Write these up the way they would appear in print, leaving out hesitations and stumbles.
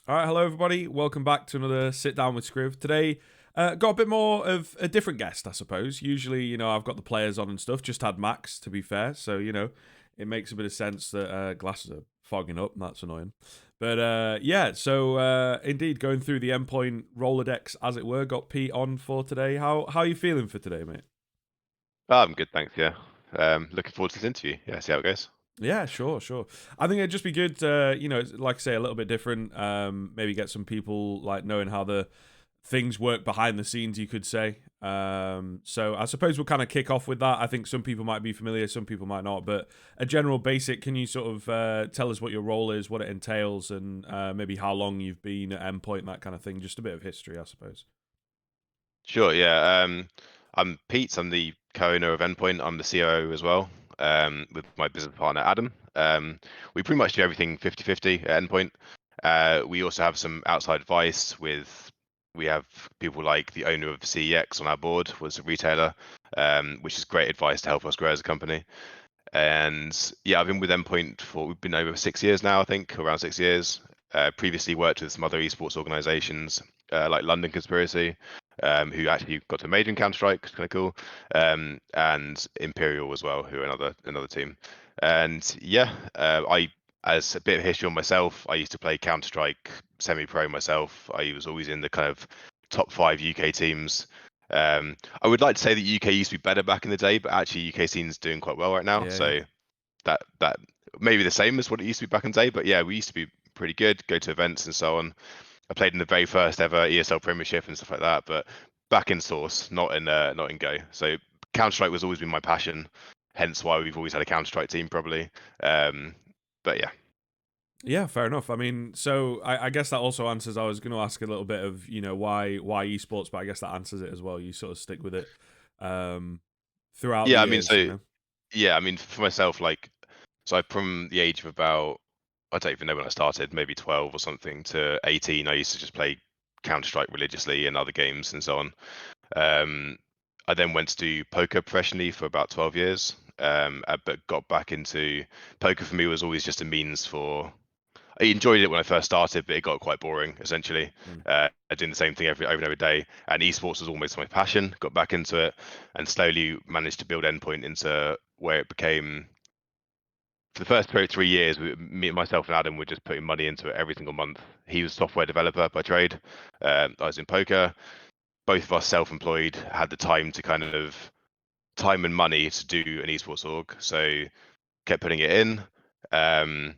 All right, hello everybody. Welcome back to another sit down with Skriv. Today, got a bit more of a different guest, I suppose. Usually, I've got the players on and stuff. Just had Max, to be fair, so it makes a bit of sense that glasses are fogging up. That's annoying, but yeah. So indeed, going through the endpoint Rolodex, as it were, got Pete on for today. How are you feeling for today, mate? Oh, I'm good, thanks. Yeah. Looking forward to this interview. Yeah, see how it goes. Yeah, sure. I think it'd just be good, like I say, a little bit different. Maybe get some people like knowing how the things work behind the scenes, you could say. So I suppose we'll kind of kick off with that. I think some people might be familiar, some people might not, but a general basic. Can you sort of tell us what your role is, what it entails, and maybe how long you've been at Endpoint, that kind of thing? Just a bit of history, I suppose. Sure, yeah. I'm Pete. I'm the co-owner of Endpoint. I'm the COO as well, with my business partner, Adam. We pretty much do everything 50-50 at Endpoint. We also have some outside advice we have people like the owner of CEX on our board, was a retailer, which is great advice to help us grow as a company. And yeah, I've been with Endpoint we've been over 6 years now, I think, around 6 years. Previously worked with some other esports organizations, like London Conspiracy, who actually got to major in Counter-Strike, which is kind of cool, and Imperial as well, who are another team. And yeah, as a bit of history on myself, I used to play Counter-Strike semi-pro myself. I was always in the kind of top 5 UK teams. I would like to say that UK used to be better back in the day, but actually UK scene's doing quite well right now. Yeah. So that may be the same as what it used to be back in the day, but yeah, we used to be pretty good, go to events and so on. I played in the very first ever ESL Premiership and stuff like that, but back in Source, not in Go. So Counter Strike was always been my passion, hence why we've always had a Counter Strike team probably. But yeah. Yeah, fair enough. I mean, so I guess that also answers. I was going to ask a little bit of why esports, but I guess that answers it as well. You sort of stick with it um, throughout the Yeah, I mean, years, so yeah, I mean for myself, like, so I from the age of about, I don't even know when I started, maybe 12 or something, to 18, I used to just play Counter Strike religiously and other games and so on. Um, I then went to do poker professionally for about 12 years, but got back into poker. For me, was always just a means for. I enjoyed it when I first started, but it got quite boring essentially. Mm. Doing the same thing over and every day. And esports was almost my passion. Got back into it and slowly managed to build Endpoint into where it became. For the first 3 years, me, myself, and Adam were just putting money into it every single month. He was a software developer by trade. I was in poker. Both of us self-employed, had the time to kind of time and money to do an esports org, so kept putting it in um,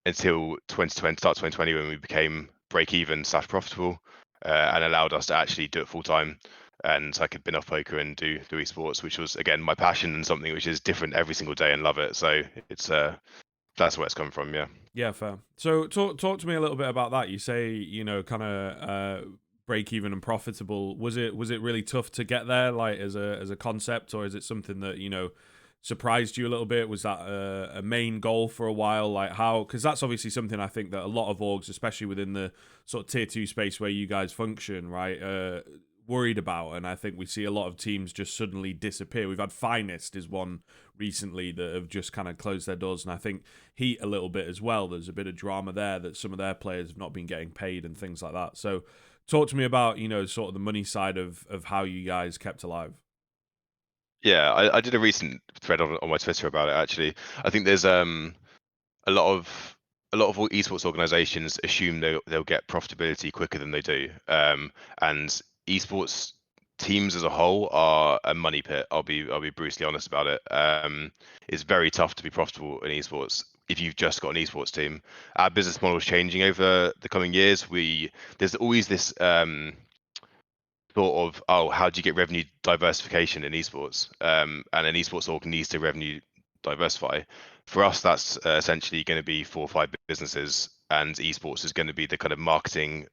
until 2020, start 2020, when we became break even / profitable, and allowed us to actually do it full time. And I could bin off poker and do esports, which was again my passion and something which is different every single day and love it. So it's that's where it's come from. Yeah. Yeah, fair. So talk to me a little bit about that. You say kind of break even and profitable. Was it really tough to get there, like as a concept, or is it something that surprised you a little bit? Was that a main goal for a while? Like how? Because that's obviously something I think that a lot of orgs, especially within the sort of tier 2 space where you guys function, right, worried about. And I think we see a lot of teams just suddenly disappear. We've had Finest is one recently that have just kind of closed their doors, and I think Heat a little bit as well. There's a bit of drama there that some of their players have not been getting paid and things like that. So talk to me about sort of the money side of how you guys kept alive. Yeah, I did a recent thread on my Twitter about it actually. I think there's a lot of esports organizations assume they'll get profitability quicker than they do. And esports teams as a whole are a money pit. I'll be brutally honest about it. It's very tough to be profitable in esports if you've just got an esports team. Our business model is changing over the coming years. There's always this thought of, oh, how do you get revenue diversification in esports? And an esports org needs to revenue diversify. For us, that's essentially going to be 4 or 5 businesses, and esports is going to be the kind of marketing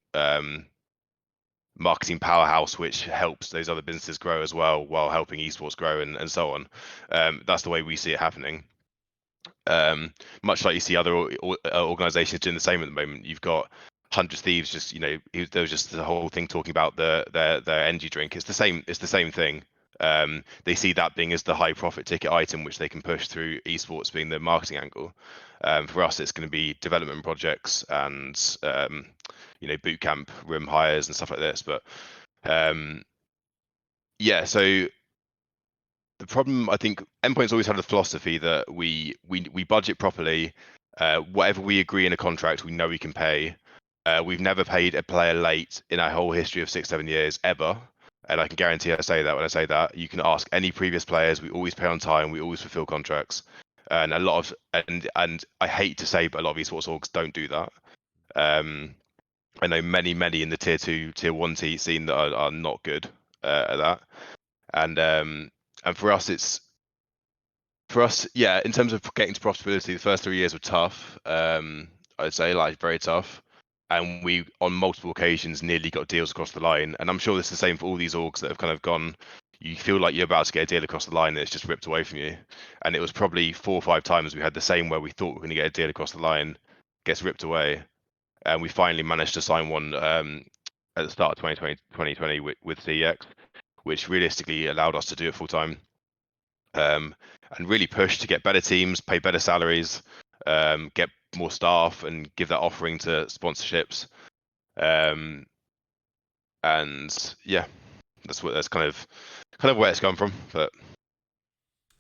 powerhouse which helps those other businesses grow as well, while helping esports grow and so on. That's the way we see it happening. Much like you see other organizations doing the same at the moment. You've got 100 Thieves, just there was just the whole thing talking about their energy drink. It's the same. It's the same thing. They see that being as the high profit ticket item, which they can push through esports being the marketing angle. For us, it's going to be development projects and boot camp room hires and stuff like this. But yeah, so the problem, I think, Endpoint's always had a philosophy that we budget properly. Whatever we agree in a contract, we know we can pay. We've never paid a player late in our whole history of 6, 7 years ever, and I can guarantee I say that when I say that. You can ask any previous players. We always pay on time. We always fulfill contracts, and a lot of and I hate to say, but a lot of esports orgs don't do that. I know many in the tier 2, tier 1 scene that are not good at that, and for us, yeah, in terms of getting to profitability, the first 3 years were tough. I'd say like very tough, and we on multiple occasions nearly got deals across the line. And I'm sure this is the same for all these orgs that have kind of gone. You feel like you're about to get a deal across the line, and it's just ripped away from you. And it was probably 4 or 5 times we had the same where we thought we were going to get a deal across the line, gets ripped away, and we finally managed to sign one at the start of 2020 with CEX, which realistically allowed us to do it full time. And really push to get better teams, pay better salaries, get more staff, and give that offering to sponsorships. And yeah, that's kind of where it's come from. But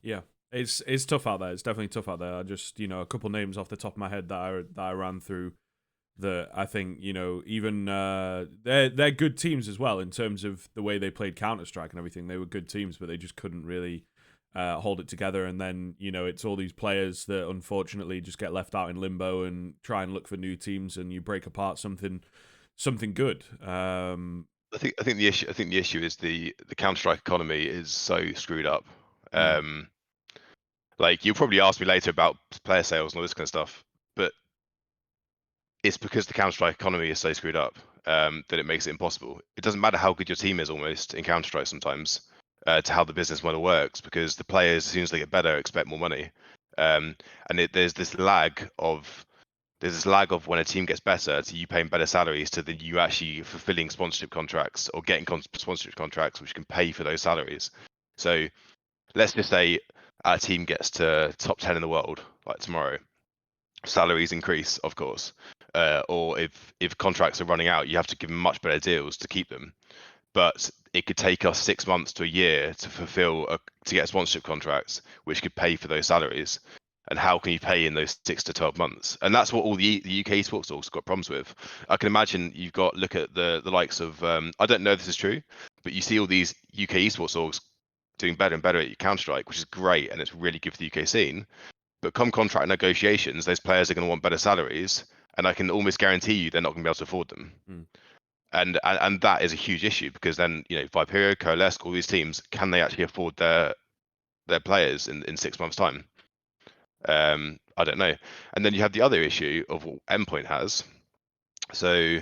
Yeah, it's tough out there. It's definitely tough out there. I just a couple names off the top of my head that I ran through that I think even they're good teams as well in terms of the way they played Counter-Strike and everything. They were good teams, but they just couldn't really hold it together. And then it's all these players that unfortunately just get left out in limbo and try and look for new teams, and you break apart something good. I think the issue is the Counter-Strike economy is so screwed up. Like you'll probably ask me later about player sales and all this kind of stuff, but it's because the Counter-Strike economy is so screwed up that it makes it impossible. It doesn't matter how good your team is almost in Counter-Strike sometimes to how the business model works, because the players, as soon as they get better, expect more money. And there's this lag of when a team gets better to you paying better salaries to then you actually fulfilling sponsorship contracts or getting sponsorship contracts which can pay for those salaries. So let's just say our team gets to top 10 in the world like tomorrow. Salaries increase, of course. Or if contracts are running out, you have to give them much better deals to keep them. But it could take us 6 months to a year to to get sponsorship contracts, which could pay for those salaries. And how can you pay in those 6 to 12 months? And that's what all the UK sports orgs got problems with. I can imagine look at the likes of I don't know if this is true, but you see all these UK esports orgs doing better and better at Counter-Strike, which is great and it's really good for the UK scene. But come contract negotiations, those players are going to want better salaries, and I can almost guarantee you they're not going to be able to afford them. And that is a huge issue, because then Viperio, Coalesce, all these teams, can they actually afford their players in 6 months' time? I don't know. And then you have the other issue of what Endpoint has. So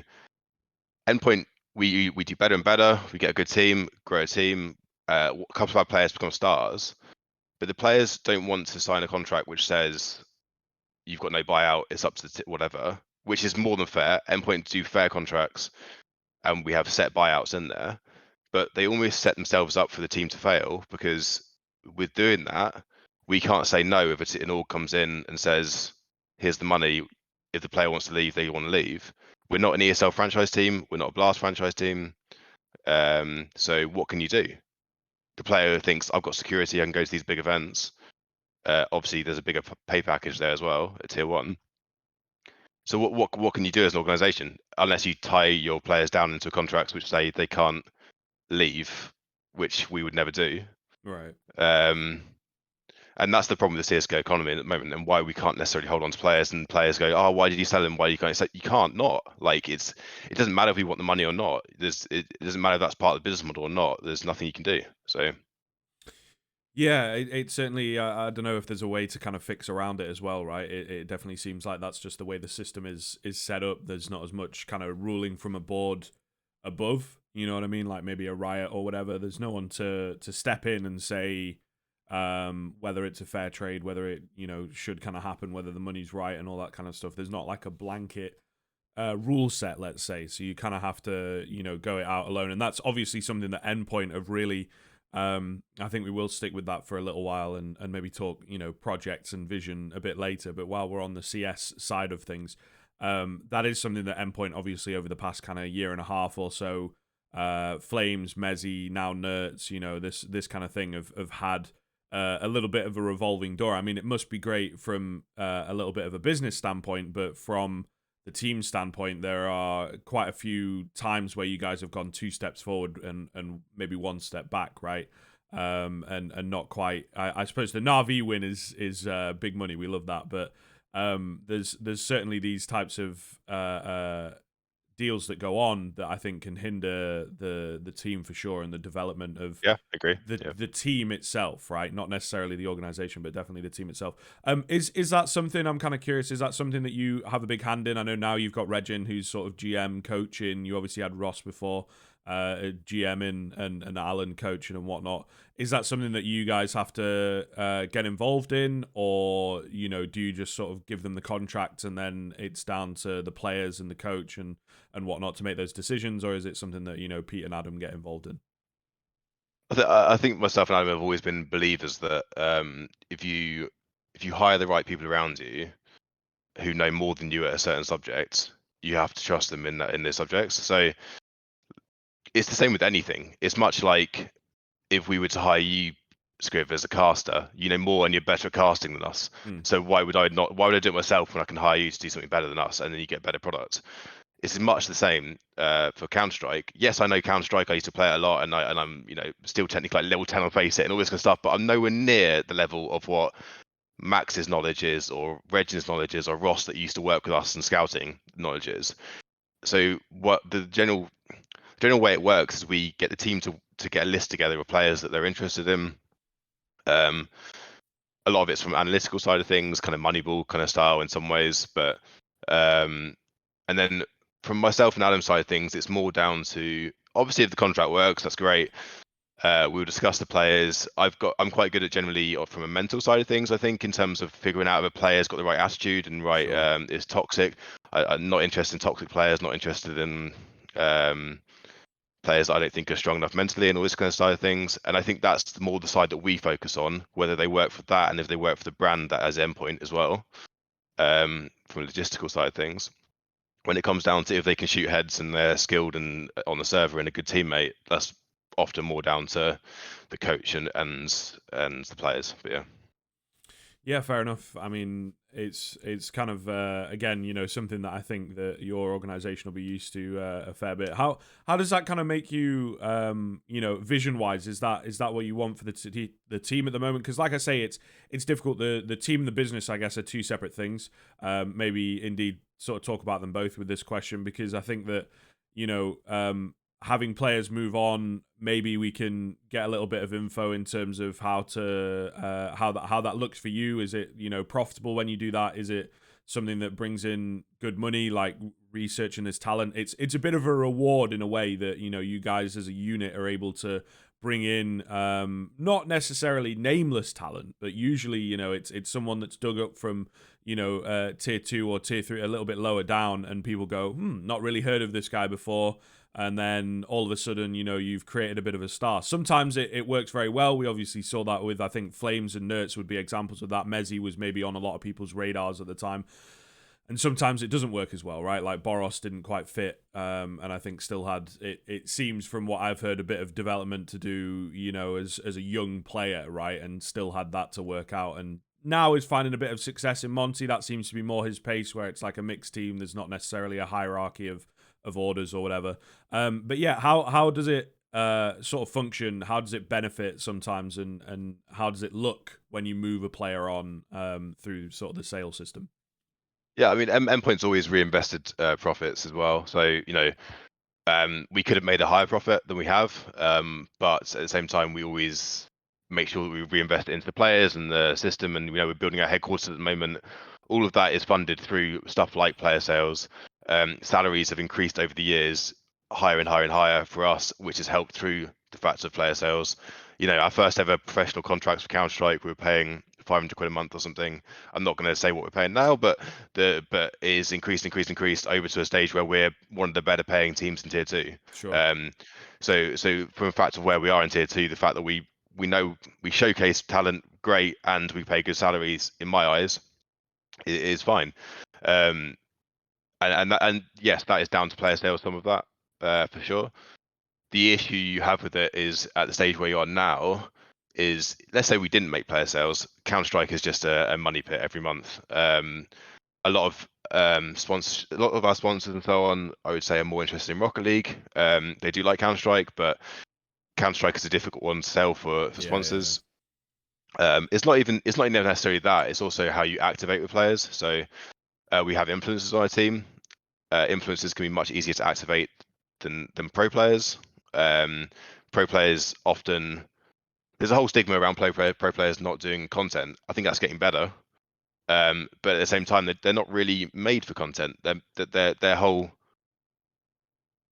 Endpoint, we do better and better. We get a good team, grow a team. A couple of our players become stars, but the players don't want to sign a contract which says you've got no buyout, it's up to whatever, which is more than fair. Endpoint do fair contracts, and we have set buyouts in there, but they almost set themselves up for the team to fail, because with doing that, we can't say no if an org comes in and says, here's the money. If the player wants to leave, they want to leave. We're not an ESL franchise team. We're not a Blast franchise team. So what can you do? The player thinks, I've got security, I can go to these big events. Obviously, there's a bigger pay package there as well at tier 1. So what can you do as an organization, unless you tie your players down into contracts which say they can't leave, which we would never do. Right. And that's the problem with the CSGO economy at the moment, and why we can't necessarily hold on to players, and players go, oh, why did you sell him? Why you can't? It's like, you can't not. Like, it doesn't matter if we want the money or not. It doesn't matter if that's part of the business model or not. There's nothing you can do. So yeah, it certainly, I don't know if there's a way to kind of fix around it as well, right? It definitely seems like that's just the way the system is set up. There's not as much kind of ruling from a board above, you know what I mean? Like maybe a riot or whatever. There's no one to step in and say whether it's a fair trade, whether it, should kind of happen, whether the money's right and all that kind of stuff. There's not like a blanket rule set, let's say. So you kind of have to, go it out alone. And that's obviously something that Endpoint have really... I think we will stick with that for a little while and maybe talk, projects and vision a bit later. But while we're on the CS side of things, That is something that Endpoint, obviously, over the past kind of year and a half or so, Flames, Mezzy, now Nerds, this kind of thing have had a little bit of a revolving door. I mean, it must be great from a little bit of a business standpoint, but from the team standpoint, there are quite a few times where you guys have gone 2 steps forward and maybe 1 step back, right? And not quite. I suppose the Na'Vi win is big money. We love that, but there's certainly these types of deals that go on that I think can hinder the team for sure and the development of Yeah, agree. Yeah. the team itself, right? Not necessarily the organization, but definitely the team itself. Is that something, I'm kind of curious? Is that something that you have a big hand in? I know now you've got Regin, who's sort of GM coaching. You obviously had Ross before, GM and Alan coaching and whatnot. Is that something that you guys have to get involved in, or do you just sort of give them the contract and then it's down to the players and the coach and whatnot to make those decisions, or is it something that Pete and Adam get involved in? I think myself and Adam have always been believers that if you hire the right people around you who know more than you at a certain subject, you have to trust them in their subjects. So it's the same with anything. It's much like if we were to hire you, Skriv, as a caster, you know more and you're better at casting than us. Mm, So why would I not? Why would I do it myself when I can hire you to do something better than us, and then you get better product? It's much the same for Counter Strike. Yes, I know Counter Strike. I used to play it a lot, and I'm still technically like level 10 on Face It and all this kind of stuff. But I'm nowhere near the level of what Max's knowledge is, or Regin's knowledge is, or Ross that used to work with us in scouting knowledge is. So what the general way it works is we get the team to get a list together of players that they're interested in. A lot of it's from analytical side of things, kind of Moneyball kind of style in some ways, but and then from myself and Adam's side of things, it's more down to obviously if the contract works, that's great. We'll discuss the players. I'm quite good at generally from a mental side of things. I think in terms of figuring out if a player's got the right attitude and right sure. is toxic. I'm not interested in toxic players. Not interested in players I don't think are strong enough mentally and all this kind of side of things. And I think that's more the side that we focus on, whether they work for that and if they work for the brand that has Endpoint as well. From a logistical side of things. When it comes down to if they can shoot heads and they're skilled and on the server and a good teammate, that's often more down to the coach and the players. But yeah. Yeah, fair enough. I mean, it's kind of again, something that I think that your organization will be used to a fair bit. How does that kind of make you, vision wise? Is that what you want for the team at the moment? Because like I say, it's difficult. The team and the business, I guess, are two separate things. Maybe indeed sort of talk about them both with this question, because I think that having players move on, maybe we can get a little bit of info in terms of how that looks for you. Is it profitable when you do that? Is it something that brings in good money, like researching this talent? It's a bit of a reward in a way that you guys as a unit are able to bring in not necessarily nameless talent, but usually it's someone that's dug up from tier 2 or tier 3, a little bit lower down, and people go, not really heard of this guy before. And then all of a sudden, you've created a bit of a star. Sometimes it works very well. We obviously saw that with, I think, Flames and Nerds would be examples of that. Mezzy was maybe on a lot of people's radars at the time. And sometimes it doesn't work as well, right? Like Boros didn't quite fit, and I think still had, it seems from what I've heard, a bit of development to do, as a young player, right? And still had that to work out. And now is finding a bit of success in Monty. That seems to be more his pace, where it's like a mixed team. There's not necessarily a hierarchy of orders or whatever. But yeah, how does it sort of function? How does it benefit sometimes, and how does it look when you move a player on through sort of the sales system? Yeah, I mean, Endpoint's always reinvested profits as well. So we could have made a higher profit than we have, but at the same time, we always make sure that we reinvest it into the players and the system. And we're building our headquarters at the moment. All of that is funded through stuff like player sales. Salaries have increased over the years, higher and higher and higher for us, which has helped through the fact of player sales. Our first ever professional contracts for Counter Strike, we were paying 500 quid a month or something. I'm not going to say what we're paying now, but it is increased over to a stage where we're one of the better paying teams in tier 2. Sure. So from the fact of where we are in tier 2, the fact that we know we showcase talent great and we pay good salaries, in my eyes, is fine. and yes, that is down to player sales, some of that, for sure. The issue you have with it is at the stage where you are now is, let's say we didn't make player sales, Counter-Strike is just a money pit every month. A lot of sponsors, a lot of our sponsors and so on, I would say, are more interested in Rocket League. They do like Counter-Strike, but Counter-Strike is a difficult one to sell for Yeah. sponsors. It's not even necessarily that. It's also how you activate with players. So we have influencers on our team. Influencers can be much easier to activate than pro players. Pro players often, there's a whole stigma around pro players not doing content. I think that's getting better. But at the same time, they're not really made for content. Their whole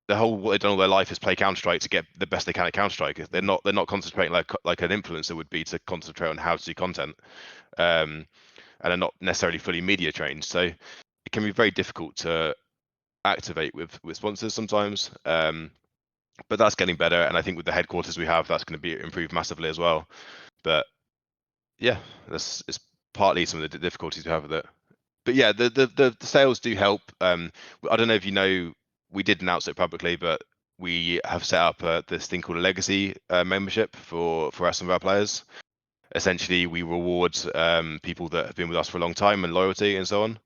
what they've done all their life is play Counter Strike to get the best they can at Counter Strike. They're not concentrating like an influencer would be to concentrate on how to do content. And are not necessarily fully media trained. So it can be very difficult to activate with sponsors sometimes. But that's getting better, and I think with the headquarters we have, that's going to be improved massively as well. But yeah, that's it's partly some of the difficulties we have with it. But yeah, the sales do help. I don't know if you know, we did announce it publicly, but we have set up this thing called a legacy membership for us, some of our players. Essentially, we reward people that have been with us for a long time and loyalty and so on.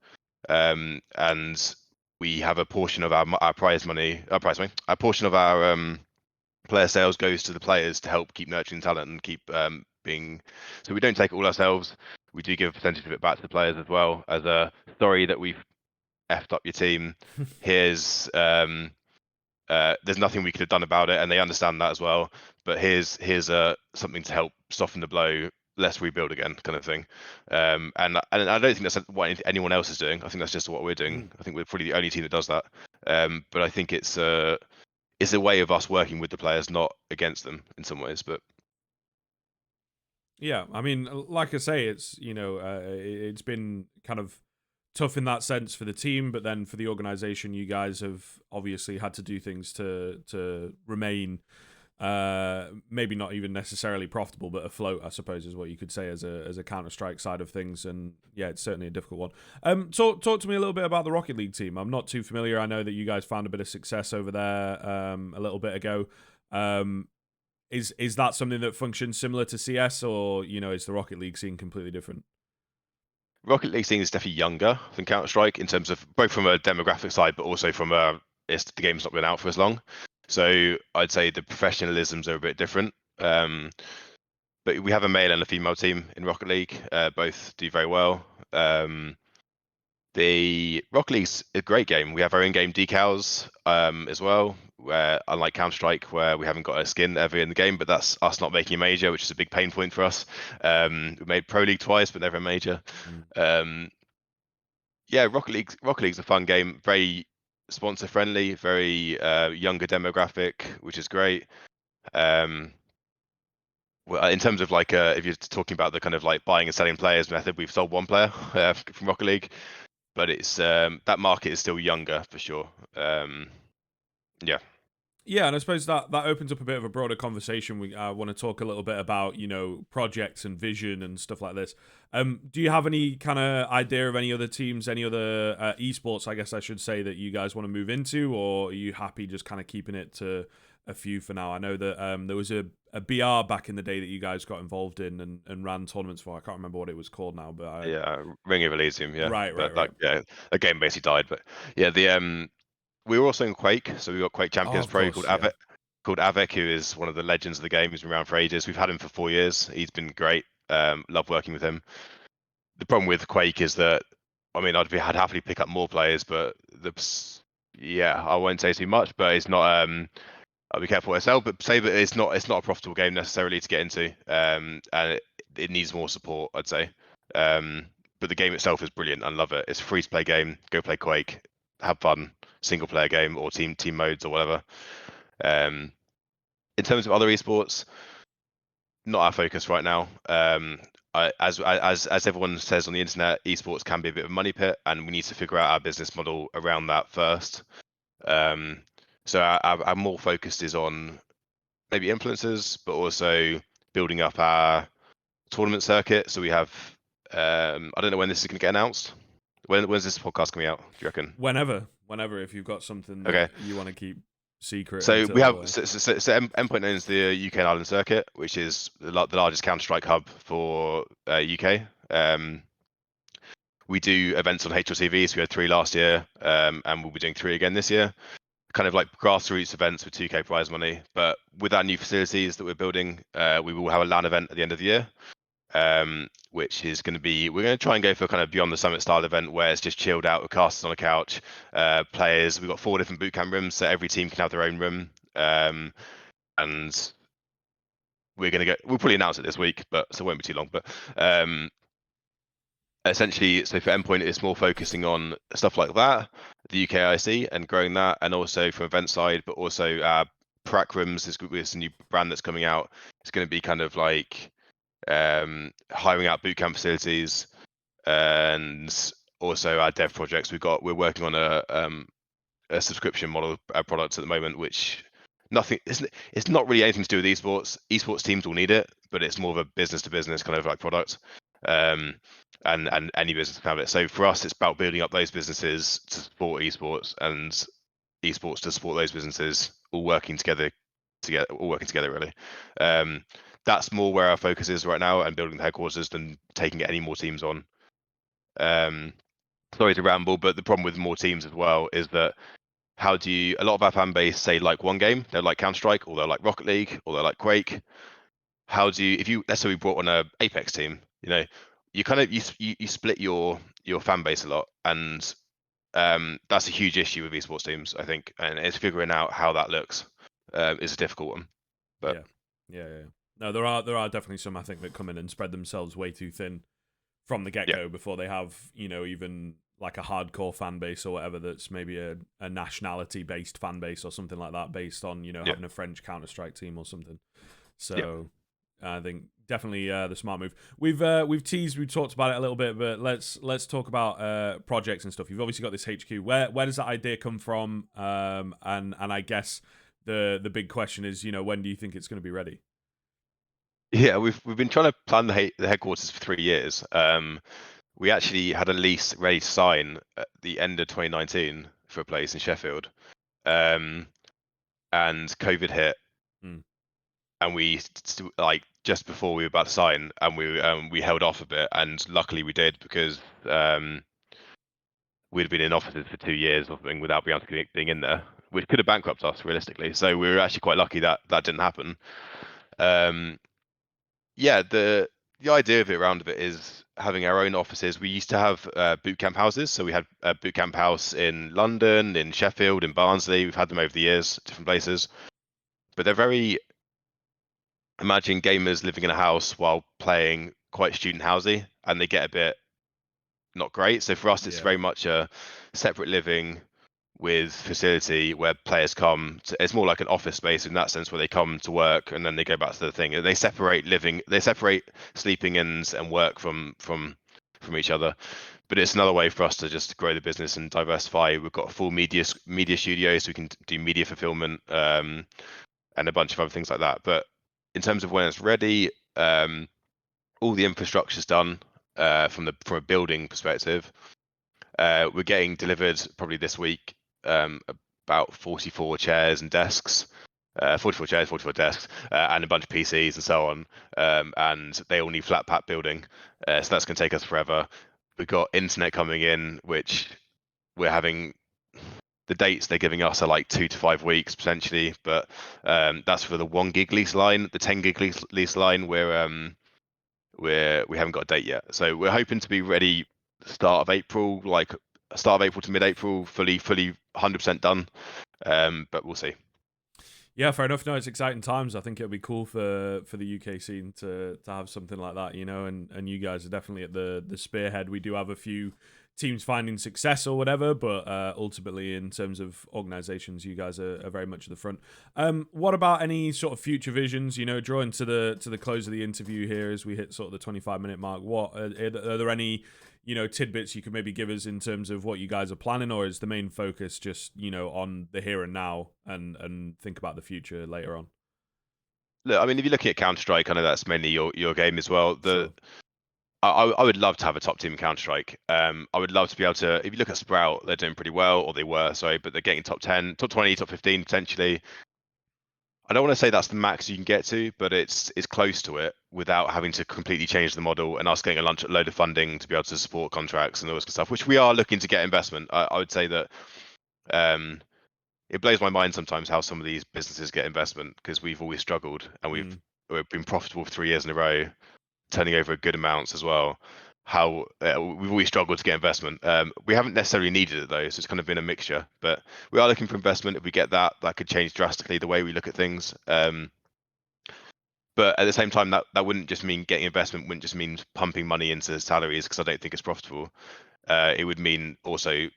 And we have a portion of our prize money, a portion of our player sales goes to the players to help keep nurturing talent and keep being. So we don't take it all ourselves. We do give a percentage of it back to the players as well, as a sorry that we've effed up your team. Here's there's nothing we could have done about it, and they understand that as well. But here's something to help soften the blow. Let's rebuild again, kind of thing. And I don't think that's what anyone else is doing. I think that's just what we're doing. I think we're probably the only team that does that. But I think it's a way of us working with the players, not against them in some ways. But Yeah, I mean, like I say, it's it's been kind of tough in that sense for the team, but then for the organization, you guys have obviously had to do things to remain, maybe not even necessarily profitable, but afloat, I suppose, is what you could say as a Counter Strike side of things. And yeah, it's certainly a difficult one. Talk to me a little bit about the Rocket League team. I'm not too familiar. I know that you guys found a bit of success over there a little bit ago. Is that something that functions similar to CS, or is the Rocket League scene completely different? Rocket League scene is definitely younger than Counter Strike in terms of both from a demographic side, but also from the game's not been out for as long. So I'd say the professionalisms are a bit different. But we have a male and a female team in Rocket League. Both do very well. The Rocket League's a great game. We have our in-game decals as well, where unlike Counter-Strike, where we haven't got a skin ever in the game, but that's us not making a major, which is a big pain point for us. We made Pro League twice, but never a major. Yeah, Rocket League's a fun game, very sponsor friendly, very younger demographic, which is great. Well, in terms of like if you're talking about the kind of like buying and selling players method, we've sold one player from Rocket League, but it's that market is still younger for sure. Yeah. Yeah, and I suppose that opens up a bit of a broader conversation. We want to talk a little bit about projects and vision and stuff like this. Do you have any kind of idea of any other teams, any other esports, I guess I should say, that you guys want to move into, or are you happy just kind of keeping it to a few for now? I know that there was a BR back in the day that you guys got involved in and ran tournaments for. I can't remember what it was called now, but Yeah, Ring of Elysium, yeah. right, But right, right. like yeah, the game basically died. But yeah, the we were also in Quake, so we got Quake Oh, Champions of Pro course, yeah. Called Avek, who is one of the legends of the game. He's been around for ages. We've had him for 4 years. He's been great. Love working with him. The problem with Quake is that, I mean, I'd happily pick up more players, but yeah, I won't say too much, but it's not. I'll be careful what I sell, but say that it's not a profitable game necessarily to get into, and it needs more support, I'd say. But the game itself is brilliant. I love it. It's a free to play game. Go play Quake, have fun. Single player game or team modes or whatever. In terms of other esports, not our focus right now. As everyone says on the internet, esports can be a bit of a money pit, and we need to figure out our business model around that first. So our more focused is on maybe influencers, but also building up our tournament circuit. So we have, I don't know when this is going to get announced. When's this podcast coming out? Do you reckon? Whenever. whenever, if you've got something Okay. that you want to keep secret So we have until. Endpoint owns the UK and Ireland circuit, which is the largest Counter Strike hub for UK. We do events on HLTVs. We had 3 last year, and we'll be doing 3 again this year. Kind of like grassroots events with 2K prize money. But with our new facilities that we're building, we will have a LAN event at the end of the year, which is going to be, we're going to try and go for kind of beyond the summit style event where it's just chilled out with casters on a couch, players. We've got 4 different bootcamp rooms, so every team can have their own room. And we'll probably announce it this week, but so it won't be too long. But essentially, so for Endpoint, it's more focusing on stuff like that, the UKIC, and growing that, and also from event side, but also prac rooms is a new brand that's coming out. It's going to be kind of like hiring out bootcamp facilities, and also our dev projects. We're working on a subscription model product at the moment, which it's not really anything to do with esports. Esports teams will need it, but it's more of a business to business kind of like product. And any business can have it. So for us, it's about building up those businesses to support esports, and esports to support those businesses, all working together really. That's more where our focus is right now, and building the headquarters than taking any more teams on. Sorry to ramble, but the problem with more teams as well is that a lot of our fan base say like one game, they're like Counter Strike, or they're like Rocket League, or they're like Quake. Let's say we brought on a Apex team, you kind of you split your fan base a lot, and that's a huge issue with esports teams, I think, and it's figuring out how that looks is a difficult one. But Yeah. No, there are definitely some, I think, that come in and spread themselves way too thin from the get yeah, go before they have, even like a hardcore fan base or whatever that's maybe a nationality based fan base or something like that, based on yeah, having a French Counter Strike team or something. yeah. So I think definitely the smart move. We've talked about it a little bit, but let's talk about projects and stuff. You've obviously got this HQ. Where does that idea come from? And I guess the big question is, when do you think it's going to be ready? Yeah, we've been trying to plan the headquarters for 3 years. We actually had a lease ready to sign at the end of 2019 for a place in Sheffield, and COVID hit, Mm. and like just before we were about to sign, and we held off a bit, and luckily we did, because we'd been in offices for 2 years or something without being in there, which could have bankrupted us realistically. So we were actually quite lucky that that didn't happen. Um, yeah, the idea of it around of it is having our own offices. We used to have boot camp houses, so we had a boot camp house in London, in Sheffield, in Barnsley. We've had them over the years, different places, but they're very, imagine gamers living in a house while playing, quite student housey, and they get a bit not great. So for us, it's Yeah. very much a separate living with facility where players come to, it's more like an office space in that sense, where they come to work and then they go back to the thing. They separate sleeping and work from each other. But it's another way for us to just grow the business and diversify. We've got a full media studio, so we can do media fulfillment, and a bunch of other things like that. But in terms of when it's ready, all the infrastructure's done from a building perspective. We're getting delivered probably this week about 44 chairs and desks, 44 chairs, 44 desks, and a bunch of PCs and so on. And they all need flat pack building, so that's going to take us forever. We've got internet coming in, which we're having. The dates they're giving us are like 2 to 5 weeks potentially, but that's for the 1 gig lease line. The 10 gig lease line, we haven't got a date yet, so we're hoping to be ready start of April to mid-April, fully 100% done, but we'll see. Yeah, fair enough. No, it's exciting times. I think it'll be cool for the UK scene to have something like that, and you guys are definitely at the spearhead. We do have a few teams finding success or whatever, but ultimately, in terms of organizations, you guys are very much at the front. What about any sort of future visions? Drawing to the close of the interview here as we hit sort of the 25-minute mark. What are there any tidbits you could maybe give us in terms of what you guys are planning, or is the main focus just on the here and now and think about the future later on? Look, I mean, if you're looking at Counter Strike, I know that's mainly your game as well. Sure. I would love to have a top team in Counter Strike. I would love to be able to. If you look at Sprout, they're doing pretty well, or they were, sorry, but they're getting top 10, top 20, top 15 potentially. I don't want to say that's the max you can get to, but it's close to it without having to completely change the model and us getting a load of funding to be able to support contracts and all this kind of stuff, which we are looking to get investment. I would say that um, it blows my mind sometimes how some of these businesses get investment because we've always struggled and we've been profitable for 3 years in a row, turning over good amounts as well. How we've always struggled to get investment. We haven't necessarily needed it though, so it's kind of been a mixture. But we are looking for investment. If we get that, that could change drastically the way we look at things. But at the same time, that wouldn't just mean getting investment. Wouldn't just mean pumping money into salaries because I don't think it's profitable. It would mean also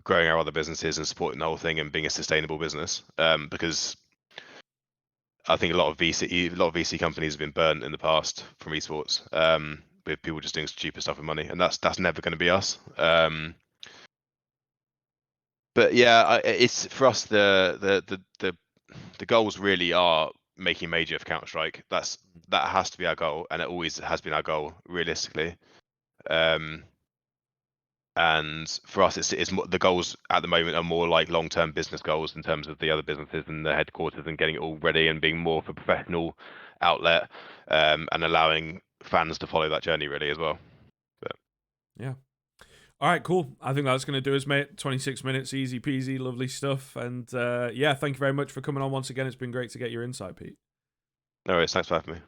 growing our other businesses and supporting the whole thing and being a sustainable business. Because I think a lot of VC companies have been burnt in the past from esports, with people just doing stupid stuff with money, and that's never going to be us. But yeah, it's for us the goals really are making major for Counter Strike. That has to be our goal, and it always has been our goal realistically. And for us, it's more, the goals at the moment are more like long-term business goals in terms of the other businesses and the headquarters and getting it all ready and being more of a professional outlet, and allowing fans to follow that journey really as well. But Yeah. All right, cool. I think that's going to do us, mate. 26 minutes, easy peasy, lovely stuff. And yeah, thank you very much for coming on once again. It's been great to get your insight, Pete. no worries, thanks for having me.